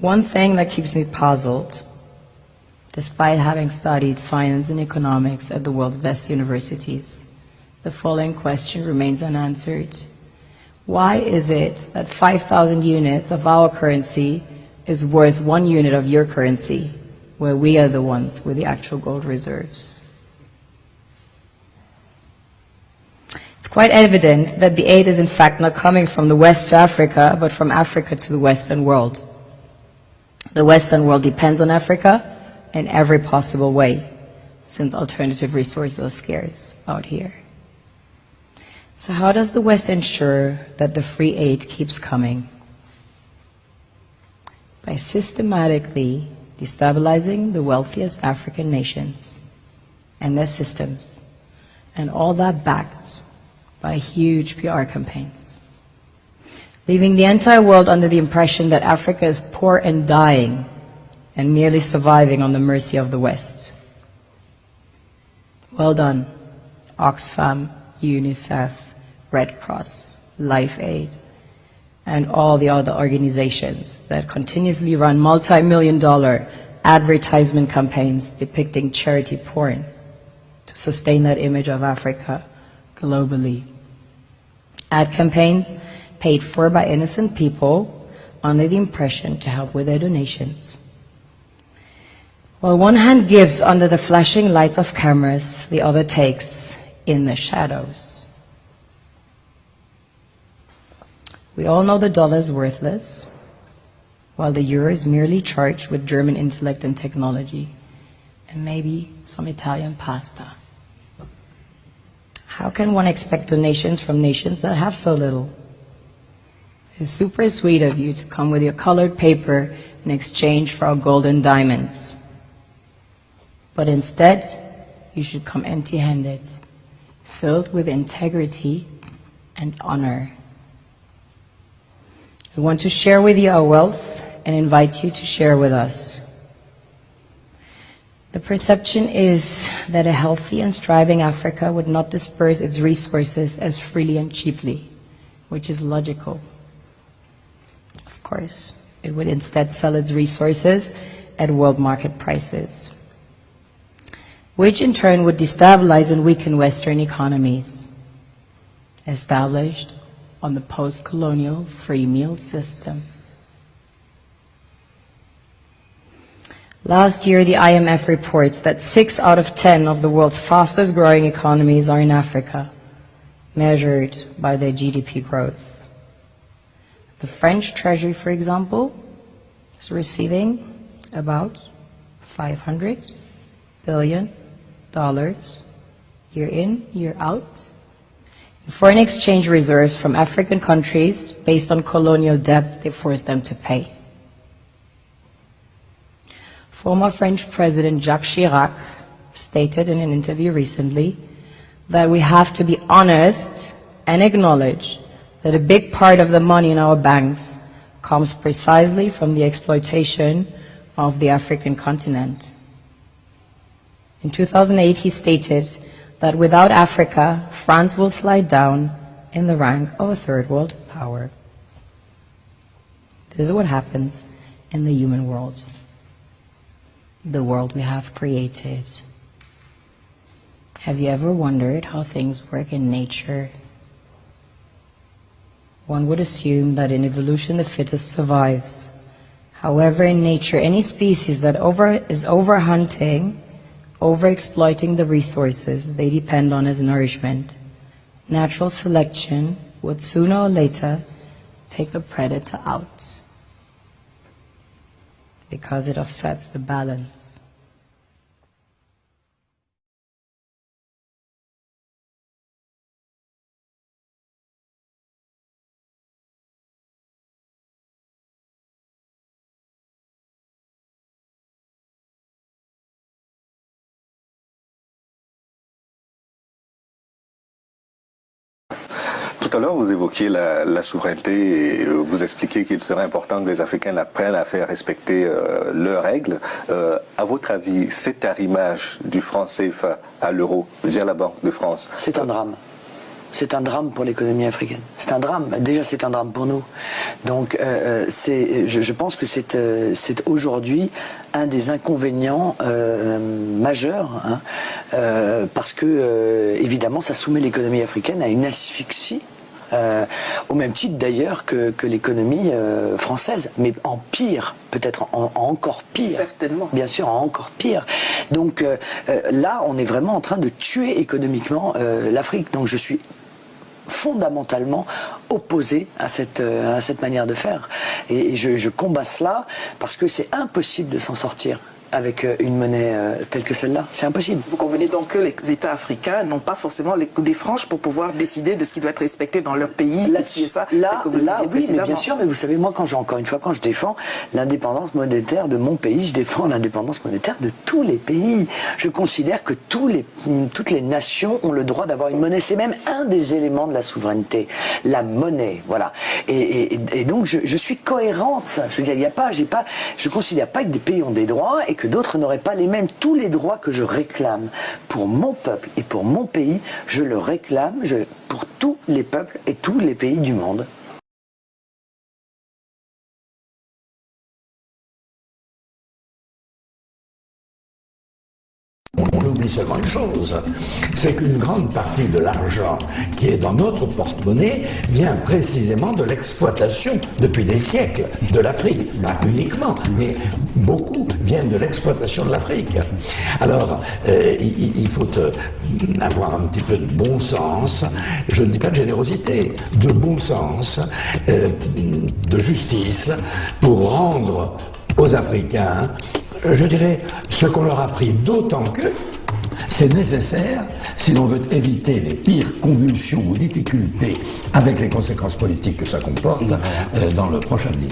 One thing that keeps me puzzled, despite having studied finance and economics at the world's best universities, the following question remains unanswered. Why is it that 5,000 units of our currency is worth 1 unit of your currency, where we are the ones with the actual gold reserves? It's quite evident that the aid is in fact not coming from the West to Africa, but from Africa to the Western world. The Western world depends on Africa in every possible way, since alternative resources are scarce out here. So how does the West ensure that the free aid keeps coming? By systematically destabilizing the wealthiest African nations and their systems, and all that backed by huge PR campaigns, leaving the entire world under the impression that Africa is poor and dying and merely surviving on the mercy of the West. Well done, Oxfam, UNICEF, Red Cross, Life Aid, and all the other organizations that continuously run multi-million-dollar advertisement campaigns depicting charity porn to sustain that image of Africa globally. Ad campaigns paid for by innocent people under the impression to help with their donations. While one hand gives under the flashing lights of cameras, the other takes in the shadows. We all know the dollar is worthless, while the euro is merely charged with German intellect and technology, and maybe some Italian pasta. How can one expect donations from nations that have so little? It's super sweet of you to come with your colored paper in exchange for our gold and diamonds. But instead, you should come empty-handed, filled with integrity and honor. We want to share with you our wealth and invite you to share with us. The perception is that a healthy and striving Africa would not disperse its resources as freely and cheaply, which is logical. Of course, it would instead sell its resources at world market prices, which in turn would destabilize and weaken Western economies, established on the post-colonial free meal system. Last year, the IMF reports that 6 out of 10 of the world's fastest growing economies are in Africa, measured by their GDP growth. The French Treasury, for example, is receiving about $500 billion year in, year out, foreign exchange reserves from African countries based on colonial debt they forced them to pay. Former French President Jacques Chirac stated in an interview recently that we have to be honest and acknowledge that a big part of the money in our banks comes precisely from the exploitation of the African continent. In 2008, he stated that without Africa, France will slide down in the rank of a third world power. This is what happens in the human world, the world we have created. Have you ever wondered how things work in nature? One would assume that in evolution the fittest survives. However, in nature, any species that is overhunting, overexploiting the resources they depend on as nourishment, natural selection would sooner or later take the predator out because it offsets the balance. Tout à l'heure, vous évoquiez la souveraineté et vous expliquiez qu'il serait important que les Africains apprennent à faire respecter leurs règles. À votre avis, cet arrimage du franc CFA à l'euro via la Banque de France, c'est un drame. c'est un drame pour l'économie africaine. C'est un drame. Déjà, c'est un drame pour nous. Donc, je pense que c'est aujourd'hui un des inconvénients majeurs, hein, parce que, évidemment, ça soumet l'économie africaine à une asphyxie. Au même titre d'ailleurs que l'économie française, mais en pire, peut-être en encore pire. Certainement. Bien sûr, en encore pire. Donc là, on est vraiment en train de tuer économiquement l'Afrique. Donc je suis fondamentalement opposé à cette manière de faire. Et je combats cela parce que c'est impossible de s'en sortir avec une monnaie telle que celle-là. C'est impossible. Vous convenez donc que les États africains n'ont pas forcément des franges pour pouvoir décider de ce qui doit être respecté dans leur pays. Là, si ça, là oui, mais bien sûr. sûr, mais vous savez, moi, encore une fois, quand je défends l'indépendance monétaire de mon pays, je défends l'indépendance monétaire de tous les pays. Je considère que toutes les nations ont le droit d'avoir une monnaie. C'est même un des éléments de la souveraineté. La monnaie, voilà. Et donc, je suis cohérente. Je veux dire, je considère pas que des pays ont des droits et que d'autres n'auraient pas les mêmes. Tous les droits que je réclame pour mon peuple et pour mon pays, je le réclame pour tous les peuples et tous les pays du monde. On oublie seulement une chose, c'est qu'une grande partie de l'argent qui est dans notre porte-monnaie vient précisément de l'exploitation, depuis des siècles, de l'Afrique. Pas uniquement, mais beaucoup viennent de l'exploitation de l'Afrique. Alors, il faut avoir un petit peu de bon sens, je ne dis pas de générosité, de bon sens, de justice, pour rendre aux Africains, je dirais, ce qu'on leur a pris, d'autant que c'est nécessaire si l'on veut éviter les pires convulsions ou difficultés avec les conséquences politiques que ça comporte dans le prochain avenir.